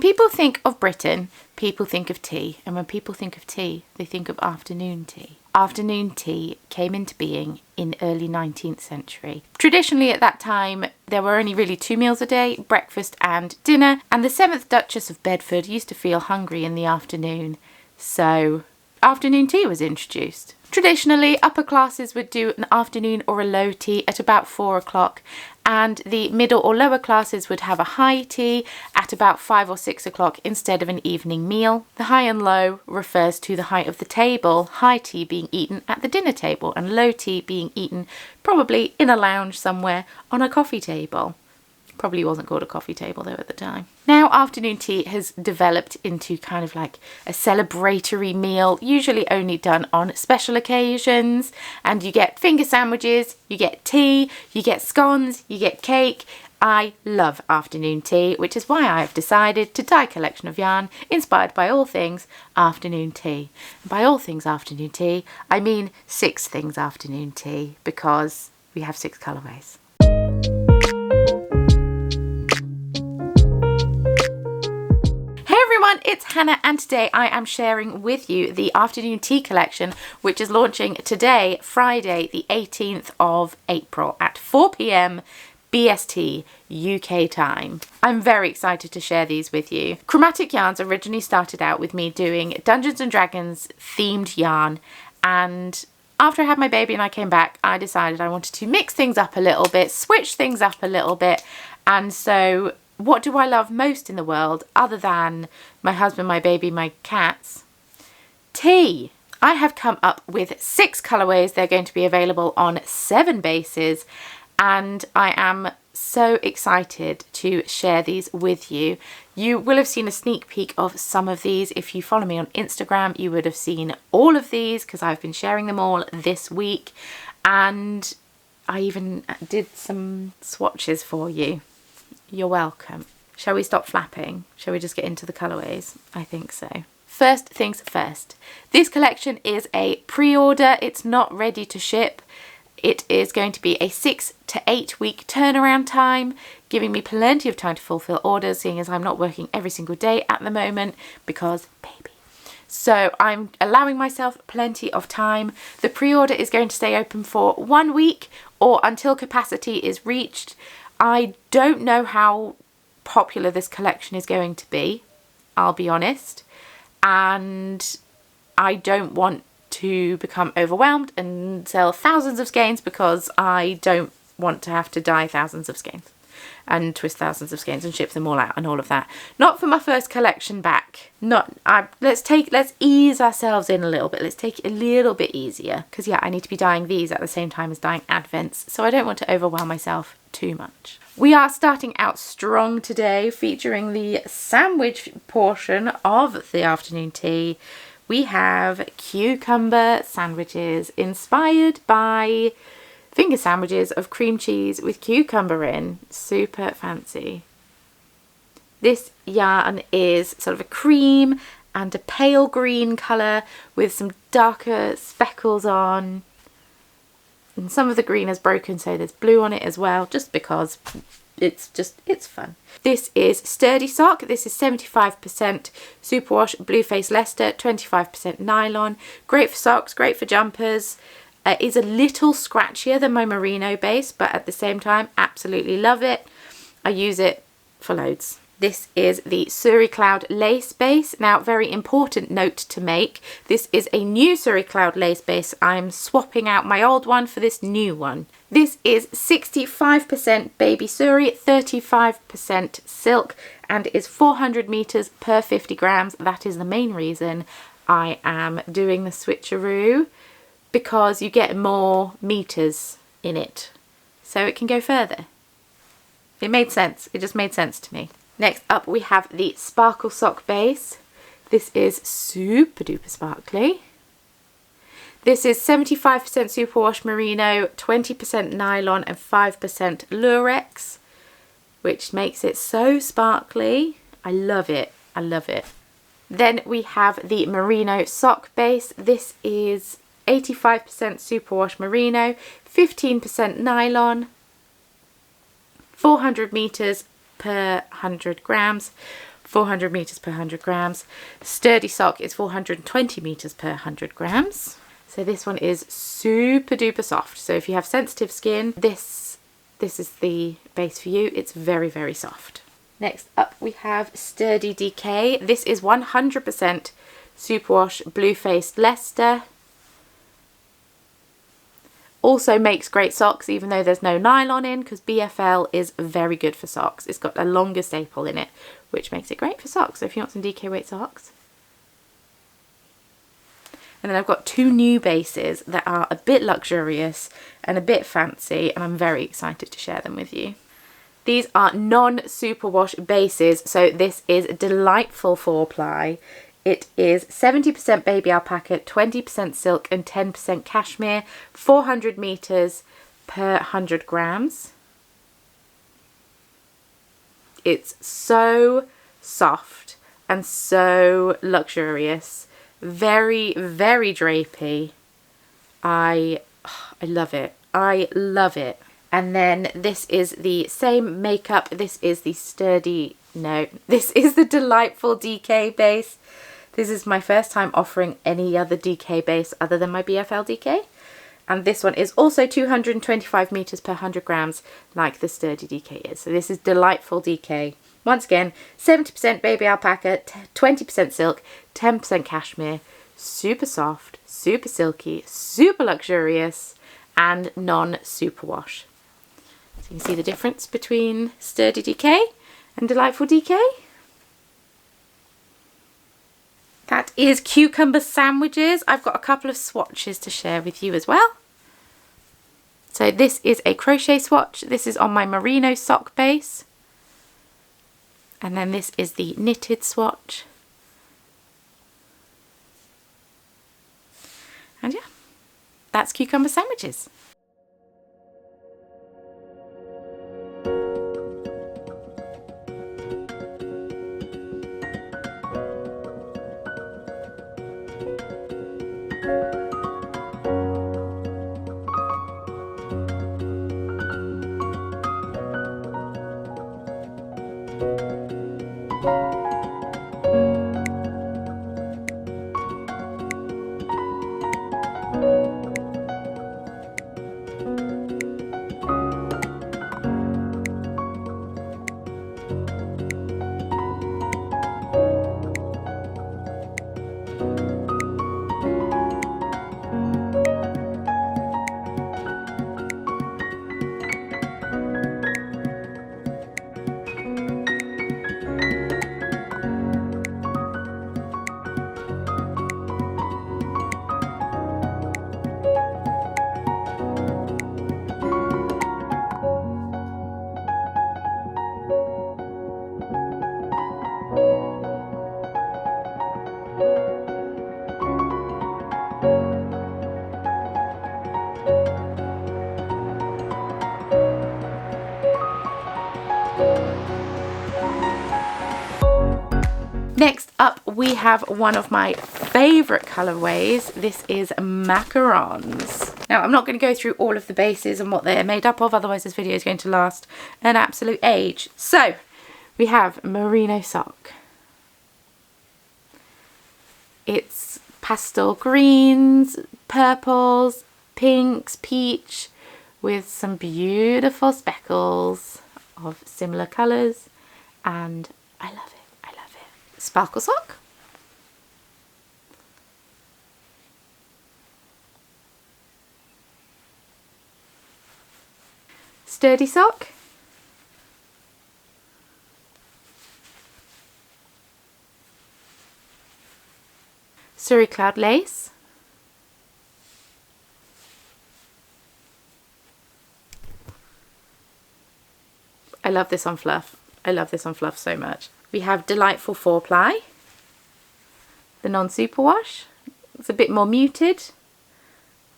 people think of Britain, people think of tea. And when people think of tea, they think of afternoon tea. Afternoon tea came into being in early 19th century. Traditionally at that time, there were only really 2 meals a day, breakfast and dinner. And the 7th Duchess of Bedford used to feel hungry in the afternoon. So afternoon tea was introduced. Traditionally, upper classes would do an afternoon or a low tea at about 4 o'clock, and the middle or lower classes would have a high tea at about 5 or 6 o'clock instead of an evening meal. The high and low refers to the height of the table, high tea being eaten at the dinner table and low tea being eaten probably in a lounge somewhere on a coffee table. Probably wasn't called a coffee table though at the time. Now afternoon tea has developed into kind of like a celebratory meal, usually only done on special occasions, and you get finger sandwiches, you get tea, you get scones, you get cake. I love afternoon tea, which is why I have decided to dye a collection of yarn inspired by all things afternoon tea. And by all things afternoon tea, I mean 6 things afternoon tea, because we have 6 colourways. It's Hannah, and today I am sharing with you the afternoon tea collection, which is launching today, Friday the 18th of April at 4 p.m. BST UK time. I'm very excited to share these with you. Chromatic Yarns originally started out with me doing Dungeons and Dragons themed yarn, and after I had my baby and I came back, I decided I wanted to mix things up a little bit, switch things up a little bit, and so what do I love most in the world other than my husband, my baby, my cats? Tea. I have come up with 6 colourways. They're going to be available on 7 bases, and I am so excited to share these with you. You will have seen a sneak peek of some of these. If you follow me on Instagram, you would have seen all of these because I've been sharing them all this week, and I even did some swatches for you. You're welcome. Shall we stop flapping? Shall we just get into the colourways? I think so. First things first. This collection is a pre-order. It's not ready to ship. It is going to be a 6 to 8 week turnaround time, giving me plenty of time to fulfill orders, seeing as I'm not working every single day at the moment because baby. So I'm allowing myself plenty of time. The pre-order is going to stay open for 1 week or until capacity is reached. I don't know how popular this collection is going to be, I'll be honest, and I don't want to become overwhelmed and sell thousands of skeins because I don't want to have to dye thousands of skeins and twist thousands of skeins and ship them all out and all of that. Not for my first collection back. Let's ease ourselves in a little bit. Let's take it a little bit easier because yeah, I need to be dyeing these at the same time as dyeing Advents, so I don't want to overwhelm myself too much. We are starting out strong today, featuring the sandwich portion of the afternoon tea. We have cucumber sandwiches inspired by finger sandwiches of cream cheese with cucumber in. Super fancy. This yarn is sort of a cream and a pale green colour with some darker speckles on. And some of the green is broken, so there's blue on it as well, just because it's fun. This is Sturdy Sock. This is 75% superwash Blueface Leicester, 25% nylon. Great for socks, great for jumpers. Is a little scratchier than my merino base, but at the same time, absolutely love it. I use it for loads. This is the Surrey Cloud lace base. Now, very important note to make. This is a new Surrey Cloud lace base. I'm swapping out my old one for this new one. This is 65% baby Surrey, 35% silk, and is 400 meters per 50 grams. That is the main reason I am doing the switcheroo, because you get more meters in it, so it can go further. It made sense. It just made sense to me. Next up we have the Sparkle Sock base. This is super duper sparkly. This is 75% superwash merino, 20% nylon and 5% lurex, which makes it so sparkly. I love it. I love it. Then we have the merino sock base. This is 85% superwash merino, 15% nylon, 400 meters per 100 grams, 400 meters per 100 grams. Sturdy sock is 420 meters per 100 grams. So this one is super duper soft. So if you have sensitive skin, this is the base for you. It's very, very soft. Next up we have Sturdy DK. This is 100% superwash blue faced Leicester. Also makes great socks even though there's no nylon in, because BFL is very good for socks. It's got a longer staple in it, which makes it great for socks. So if you want some DK weight socks. And then I've got two new bases that are a bit luxurious and a bit fancy, and I'm very excited to share them with you. These are non-superwash bases, so this is delightful 4-ply. It is 70% baby alpaca, 20% silk and 10% cashmere, 400 meters per 100 grams. It's so soft and so luxurious. Very, very drapey. I love it. I love it. And then this is the same makeup. This is the this is the delightful DK base. This is my first time offering any other DK base other than my BFL DK. And this one is also 225 meters per 100 grams like the Sturdy DK is. So this is delightful DK. Once again, 70% baby alpaca, 20% silk, 10% cashmere. Super soft, super silky, super luxurious, and non-superwash. So you can see the difference between Sturdy DK and Delightful DK. That is cucumber sandwiches. I've got a couple of swatches to share with you as well. So this is a crochet swatch. This is on my merino sock base. And then this is the knitted swatch. And yeah, that's cucumber sandwiches. Next up we have one of my favourite colourways. This is macarons. Now I'm not going to go through all of the bases and what they're made up of, otherwise this video is going to last an absolute age. So we have merino sock. It's pastel greens, purples, pinks, peach, with some beautiful speckles of similar colours, and I love it. Sparkle sock. Sturdy sock. Surrey Cloud lace. I love this on fluff. I love this on fluff so much. We have Delightful 4-ply, the non-superwash. It's a bit more muted,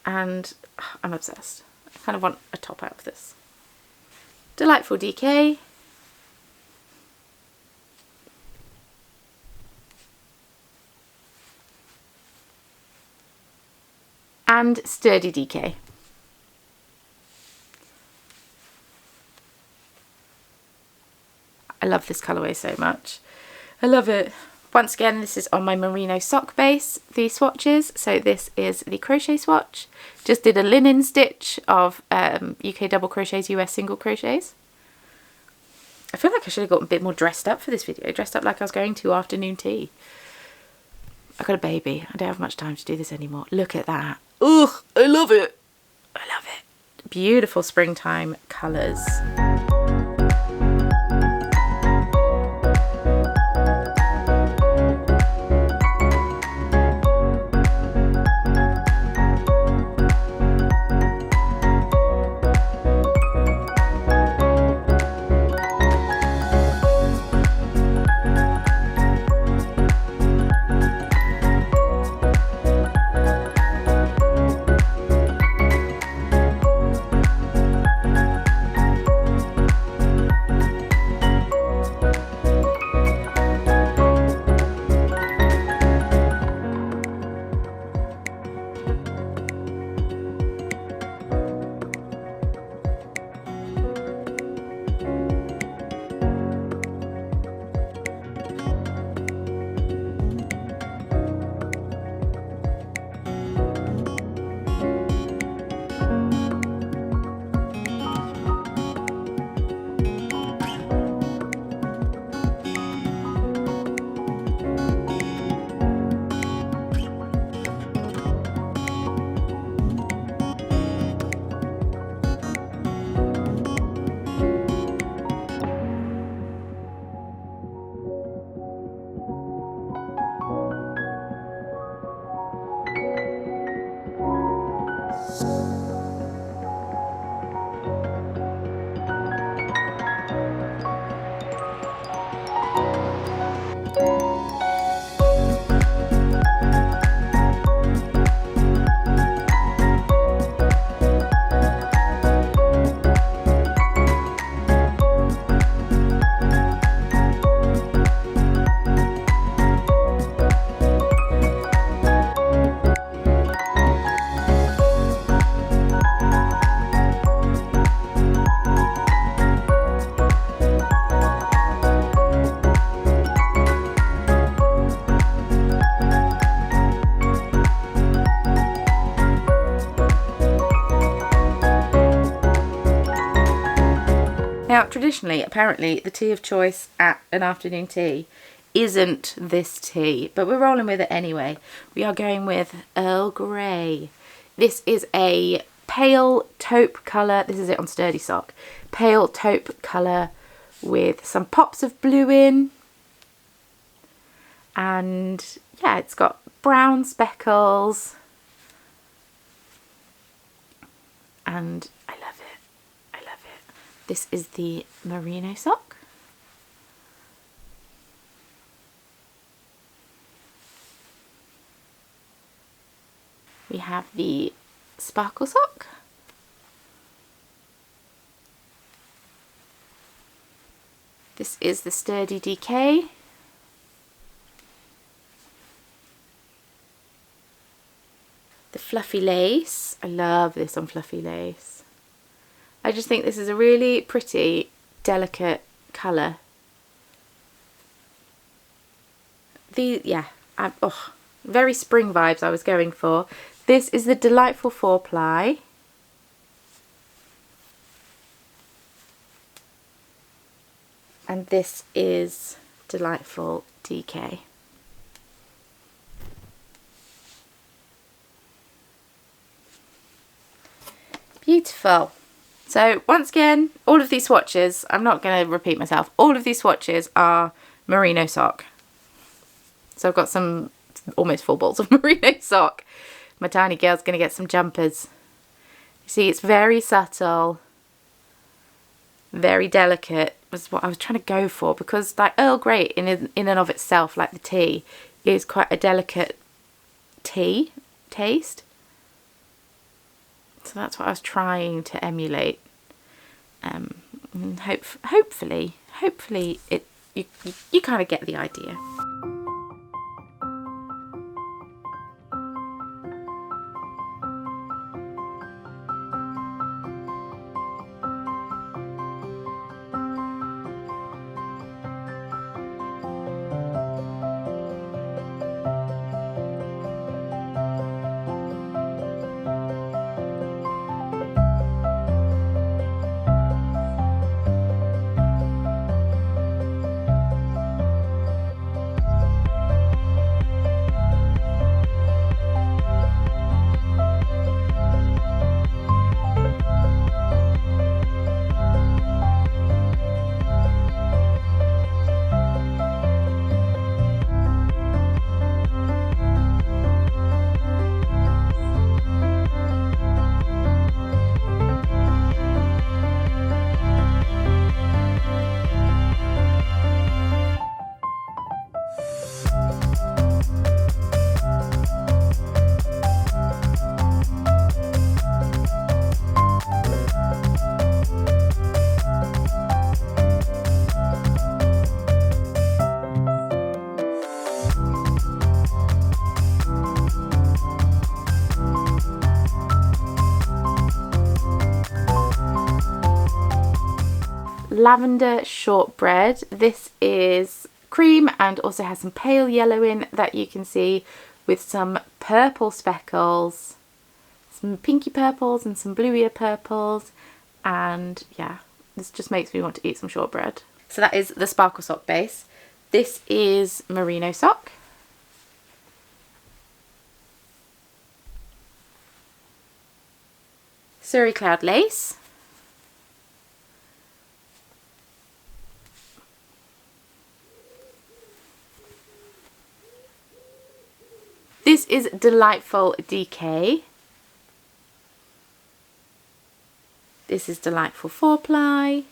and I'm obsessed. I kind of want a top out of this. Delightful DK. And Sturdy DK. I love this colourway so much. I love it. Once again, this is on my merino sock base, the swatches. So this is the crochet swatch. Just did a linen stitch of UK double crochets, US single crochets. I feel like I should have got a bit more dressed up for this video. Dressed up like I was going to afternoon tea. I got a baby. I don't have much time to do this anymore. Look at that. Ugh, I love it. I love it. Beautiful springtime colours. Now, traditionally, apparently, the tea of choice at an afternoon tea isn't this tea, but we're rolling with it anyway. We are going with Earl Grey. This is a pale taupe colour. This is it on Sturdy Sock. Pale taupe colour with some pops of blue in. And yeah, it's got brown speckles. And I love it. I love it. This is the merino sock. We have the sparkle sock. This is the Sturdy DK. The fluffy lace. I love this on fluffy lace. I just think this is a really pretty, delicate colour. Very spring vibes I was going for. This is the Delightful 4-ply. And this is Delightful DK. Beautiful. So once again, all of these swatches, I'm not going to repeat myself, all of these swatches are merino sock. So I've got some almost full balls of merino sock. My tiny girl's going to get some jumpers. You see, it's very subtle, very delicate was what I was trying to go for, because like Earl Grey in and of itself, like the tea, is quite a delicate tea taste. So that's what I was trying to emulate. Hopefully you kind of get the idea. lavender shortbread. This is cream and also has some pale yellow in that you can see, with some purple speckles, some pinky purples and some bluier purples, and yeah, this just makes me want to eat some shortbread. So that is the sparkle sock base. This is merino sock. Surrey Cloud lace. This is Delightful DK. This is Delightful 4-ply.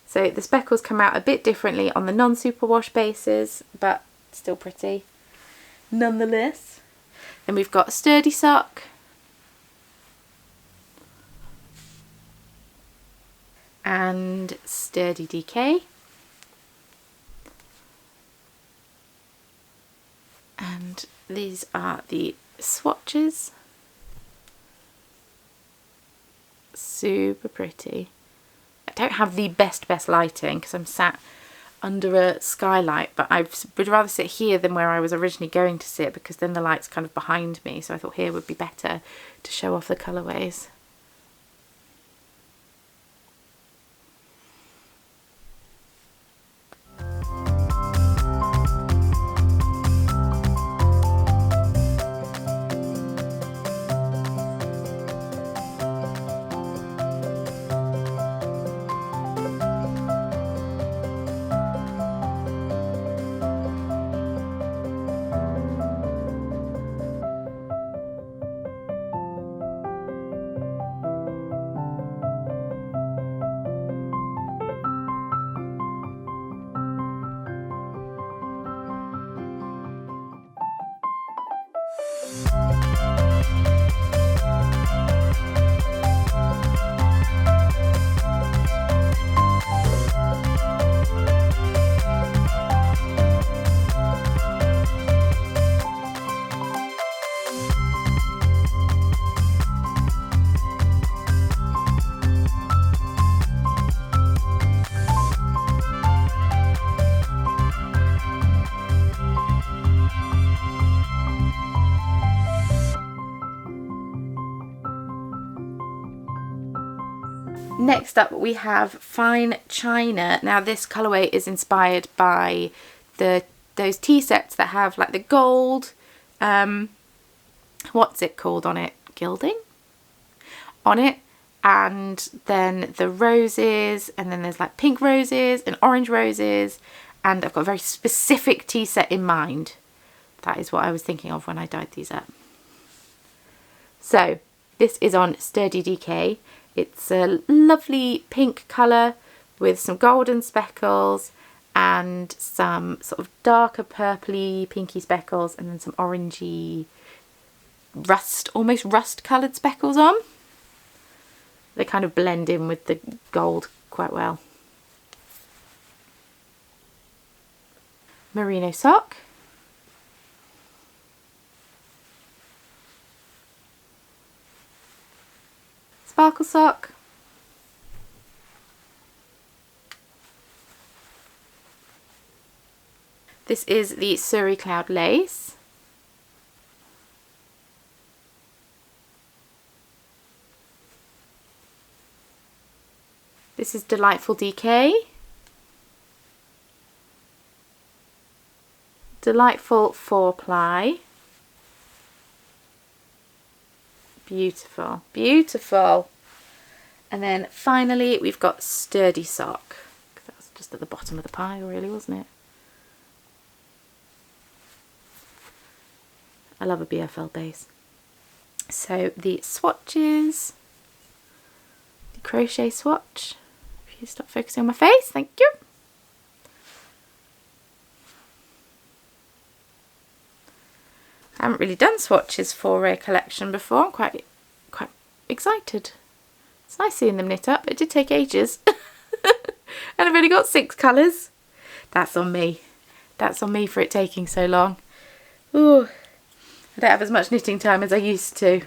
So the speckles come out a bit differently on the non-superwash bases, but still pretty nonetheless. Then we've got Sturdy sock. And Sturdy DK. And these are the swatches. Super pretty. I don't have the best lighting because I'm sat under a skylight, but I would rather sit here than where I was originally going to sit, because then the light's kind of behind me, so I thought here would be better to show off the colourways. Next up we have Fine China. Now this colourway is inspired by those tea sets that have like the gold, what's it called on it? Gilding? On it. And then the roses, and then there's like pink roses and orange roses, and I've got a very specific tea set in mind. That is what I was thinking of when I dyed these up. So this is on Sturdy DK. It's a lovely pink colour with some golden speckles and some sort of darker purpley pinky speckles, and then some orangey rust, almost rust coloured speckles on. They kind of blend in with the gold quite well. Merino sock. Sparkle sock. This is the Surrey Cloud lace. This is Delightful DK. Delightful 4-ply. Beautiful, beautiful. And then finally we've got Sturdy sock. That was just at the bottom of the pile really, wasn't it? I love a BFL base. So the swatches, the crochet swatch. If you stop focusing on my face, thank you. I haven't really done swatches for a collection before. I'm quite excited. It's nice seeing them knit up. It did take ages. And I've only got 6 colours. That's on me. That's on me for it taking so long. Ooh, I don't have as much knitting time as I used to.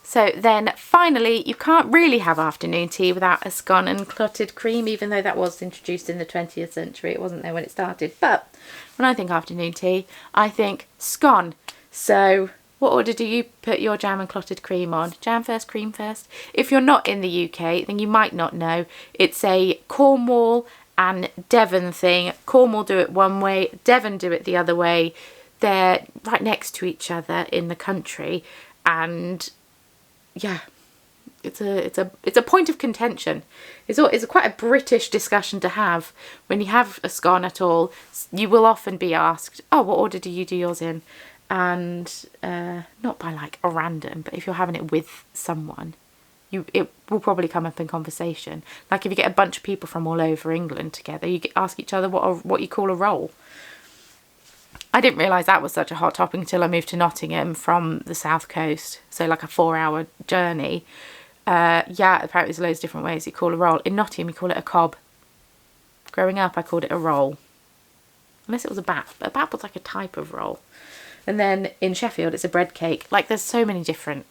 So then finally, you can't really have afternoon tea without a scone and clotted cream, even though that was introduced in the 20th century. It wasn't there when it started. But when I think afternoon tea, I think scone. So what order do you put your jam and clotted cream on? Jam first, cream first? If you're not in the UK, then you might not know. It's a Cornwall and Devon thing. Cornwall do it one way, Devon do it the other way. They're right next to each other in the country, and yeah, it's a point of contention. It's quite a British discussion to have when you have a scone at all. You will often be asked, oh, what order do you do yours in? And not by like a random, but if you're having it with someone, it will probably come up in conversation. Like if you get a bunch of people from all over England together, you ask each other what you call a roll. I didn't realise that was such a hot topic until I moved to Nottingham from the south coast, so like a 4-hour journey. Yeah, apparently there's loads of different ways you call a roll. In Nottingham you call it a cob. Growing up I called it a roll. Unless it was a bap, but a bap was like a type of roll. And then in Sheffield it's a bread cake. Like there's so many different...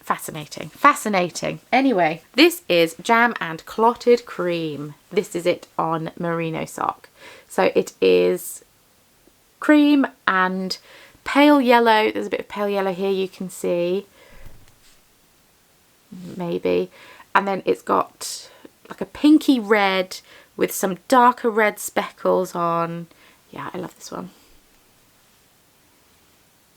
Fascinating. Anyway, this is jam and clotted cream. This is it on merino sock. So it is cream and pale yellow. There's a bit of pale yellow here you can see. Maybe. And then it's got like a pinky red with some darker red speckles on. Yeah, I love this one.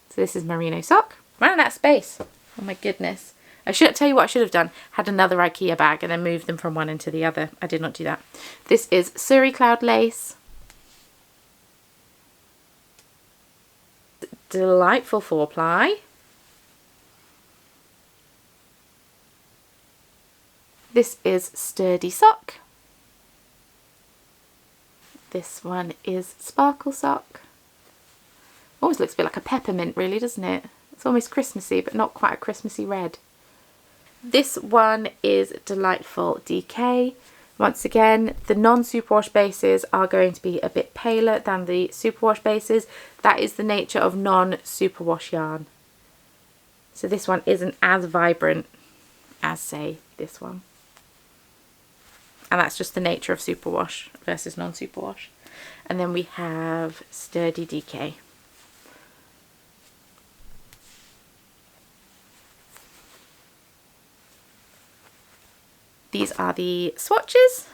So this is merino sock. Ran out of space. Oh my goodness. I should tell you what I should have done. Had another IKEA bag and then moved them from one into the other. I did not do that. This is Surrey Cloud lace. Delightful 4-ply. This is sturdy sock. This one is sparkle sock. Always looks a bit like a peppermint really, doesn't it? It's almost Christmassy, but not quite a Christmassy red. This one is delightful DK. Once again, the non-superwash bases are going to be a bit paler than the superwash bases. That is the nature of non-superwash yarn. So this one isn't as vibrant as, say, this one. And that's just the nature of superwash versus non-superwash. And then we have sturdy DK. These are the swatches.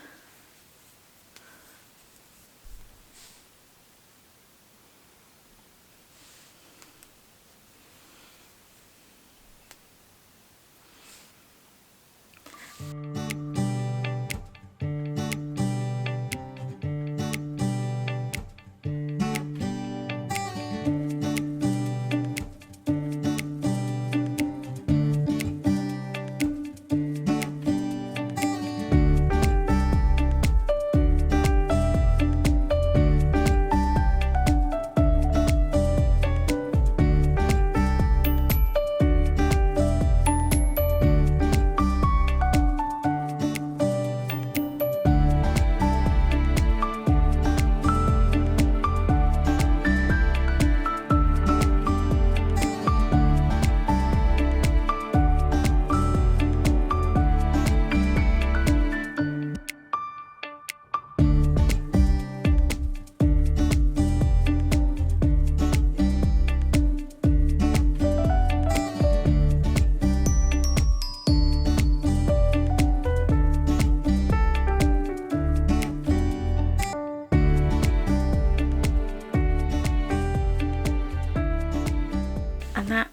And that,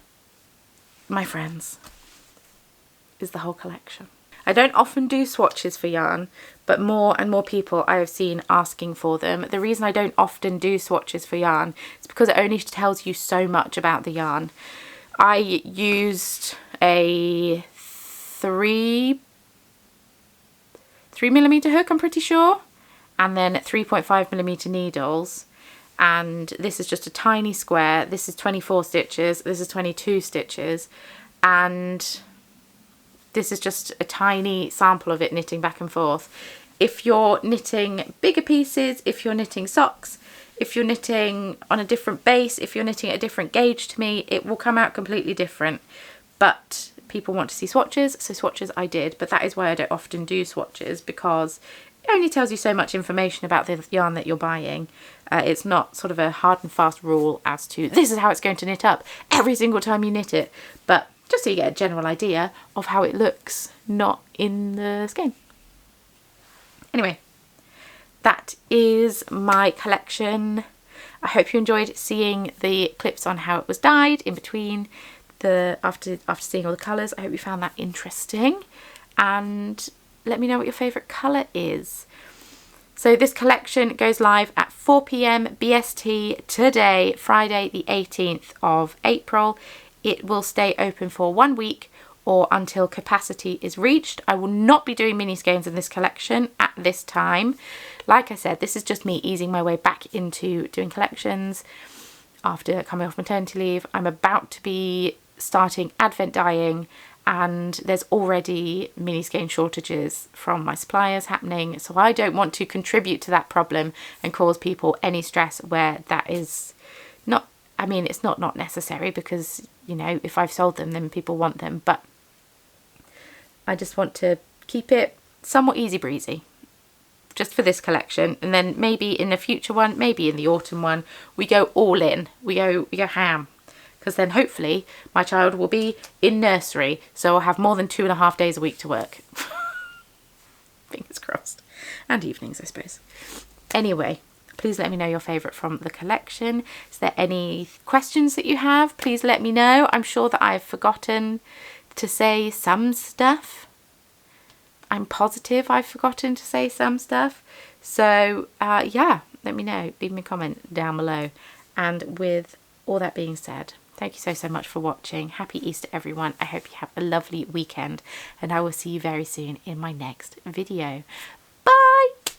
my friends, is the whole collection. I don't often do swatches for yarn, but more and more people I have seen asking for them. The reason I don't often do swatches for yarn is because it only tells you so much about the yarn. I used a 3mm hook, I'm pretty sure, and then 3.5mm needles. And this is just a tiny square. This is 24 stitches, this is 22 stitches, and this is just a tiny sample of it knitting back and forth. If you're knitting bigger pieces, if you're knitting socks, if you're knitting on a different base, if you're knitting at a different gauge to me, it will come out completely different. but people want to see swatches, so swatches I did, but that is why I don't often do swatches, because it only tells you so much information about the yarn that you're buying. It's not sort of a hard and fast rule as to this is how it's going to knit up every single time you knit it, but just so you get a general idea of how it looks, not in the skein. Anyway, that is my collection. I hope you enjoyed seeing the clips on how it was dyed in between after seeing all the colours. I hope you found that interesting, and let me know what your favourite colour is. So this collection goes live at 4 p.m. BST today, Friday the 18th of April. It will stay open for 1 week or until capacity is reached. I will not be doing mini skeins in this collection at this time. Like I said, this is just me easing my way back into doing collections after coming off maternity leave. I'm about to be starting advent dyeing, and there's already mini skein shortages from my suppliers happening, so I don't want to contribute to that problem and cause people any stress where that is not, I mean, it's not necessary, because, you know, if I've sold them then people want them, but I just want to keep it somewhat easy breezy just for this collection, and then maybe in the future one, maybe in the autumn one, we go all in, we go ham, because then hopefully my child will be in nursery, so I'll have more than 2.5 days a week to work. Fingers crossed. And evenings, I suppose. Anyway, please let me know your favourite from the collection. Is there any questions that you have? Please let me know. I'm sure that I've forgotten to say some stuff. I'm positive I've forgotten to say some stuff. So yeah, let me know. Leave me a comment down below. And with all that being said, thank you so much for watching. Happy Easter, everyone. I hope you have a lovely weekend, and I will see you very soon in my next video.